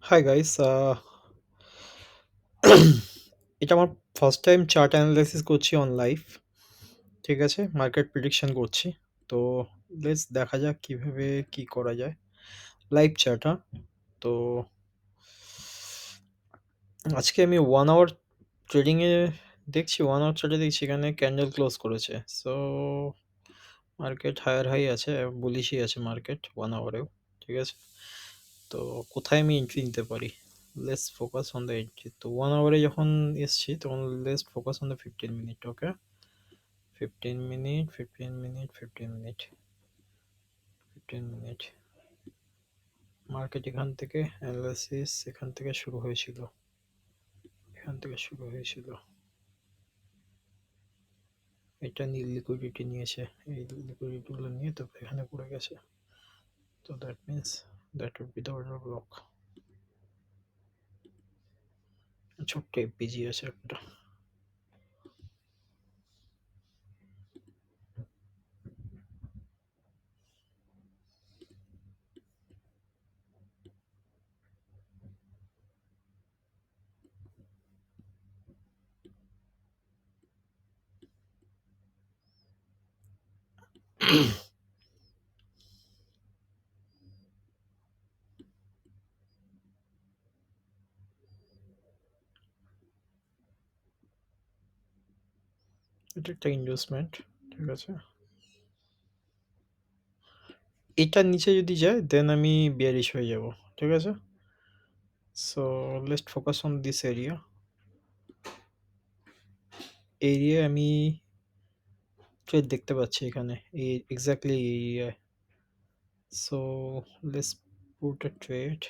Hi guys, এটা আমার first time chart analysis করছি অন লাইভ। ঠিক আছে, মার্কেট প্রেডিকশন করছি। তো লেটস দেখা যাক কিভাবে কি করা যায়। লাইভ চার্ট, হ্যাঁ। তো আজকে আমি 1 আওয়ার ট্রেডিংয়ে দেখছি, 1 আওয়ার চার্টে দেখছি এখানে ক্যান্ডেল ক্লোজ করেছে। সো মার্কেট হায়ার হাই আছে, বুলিশই আছে মার্কেট 1 আওয়ারেও। ঠিক আছে, তো কোথায় আমি এন্ট্রি নিতে পারি? Let's focus on the entry. তো 1 আওয়ারে যখন এসছি তখন let's focus on the 15 minute. Okay, 15 minute, 15 minute, 15 minute, 15 minute. Market এখান থেকে অ্যানালাইসিস এখান থেকে শুরু হয়েছিল, এখান থেকে শুরু হয়েছিল। এটা নীল লিকুইডিটি নিয়েছে, এই লিকুইডিটিগুলো নিয়ে তারপর এখানে পড়ে গেছে। তো that means that would be the order block. ছোট্ট এফপিজি আছে একটা। এটা একটা ইনভেস্টমেন্ট। ঠিক আছে, এটার নিচে যদি যায় দেন আমি বিয়ারিশ হয়ে যাব। ঠিক আছে, so let's focus on this area. Area আমি ট্রেড দেখতে পাচ্ছি এখানে, এই এক্স্যাক্টলি এই এরিয়ায়। So let's put a trade,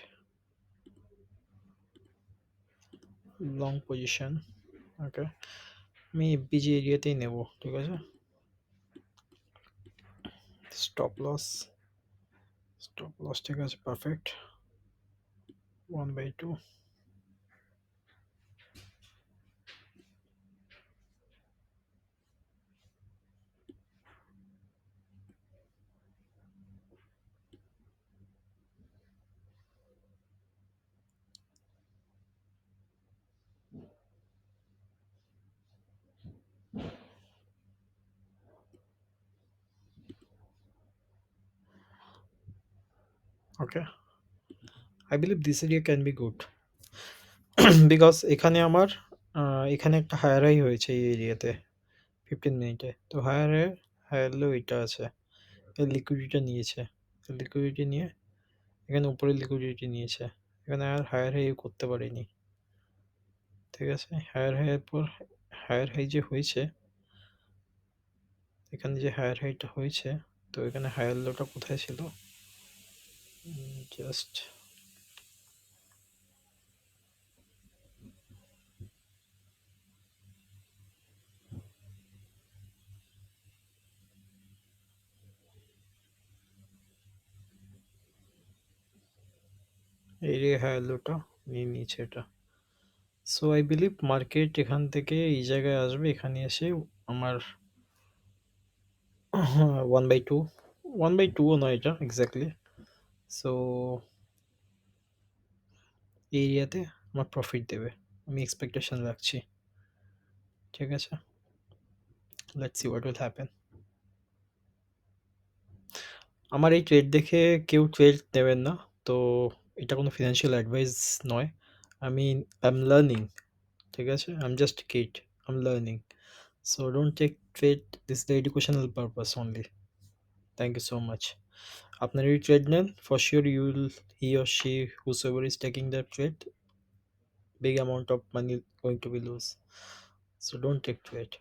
long position. Okay, আমি এফবিজি এরিয়াতেই নেব। ঠিক আছে, স্টপ লস, স্টপ লস। ঠিক আছে, perfect. 1/2। Okay, I believe this area can be good because এখানে আমার এখানে একটা হায়ার হাই হয়েছে এই এরিয়াতে 15 মিনিটে। তো হায়ার হায়ার লো এটা আছে, এই লিকুইডিটি নিয়েছে, লিকুইডিটি নিয়ে এখানে উপরে লিকুইডিটি নিয়েছে, এখানে আর হায়ার হাই করতে পারিনি। ঠিক আছে, হায়ার হাইয়ের পর হায়ার হাই যে হয়েছে, এখানে যে হায়ার হাইটা হয়েছে, তো এখানে হায়ার লোটা কোথায় ছিল? জাস্ট এই রে হায়ার লোটা নিয়ে নিয়েছে এটা। সো আই বিলিভ মার্কেট এখান থেকে এই জায়গায় আসবে, এখানে এসে আমার 1/2, 1/2ও নয় এটা এক্স্যাক্টলি। সো এই এরিয়াতে আমার প্রফিট দেবে, আমি এক্সপেকটেশন রাখছি। ঠিক আছে, let's see what will happen. আমার এই ট্রেড দেখে কেউ ট্রেড নেবেন না। তো এটা কোনো ফিনান্সিয়াল অ্যাডভাইস নয়। আমি আই এম লার্নিং। ঠিক আছে, I am just kid, I am learning. So don't take trade, this the educational purpose only. Thank you so much. আপনার এই ট্রেড নেন, for sure you will, he or she whosoever is taking the trade, big amount of money going to be lose. So don't take trade,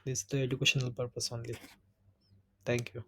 this is the educational purpose only. Thank you.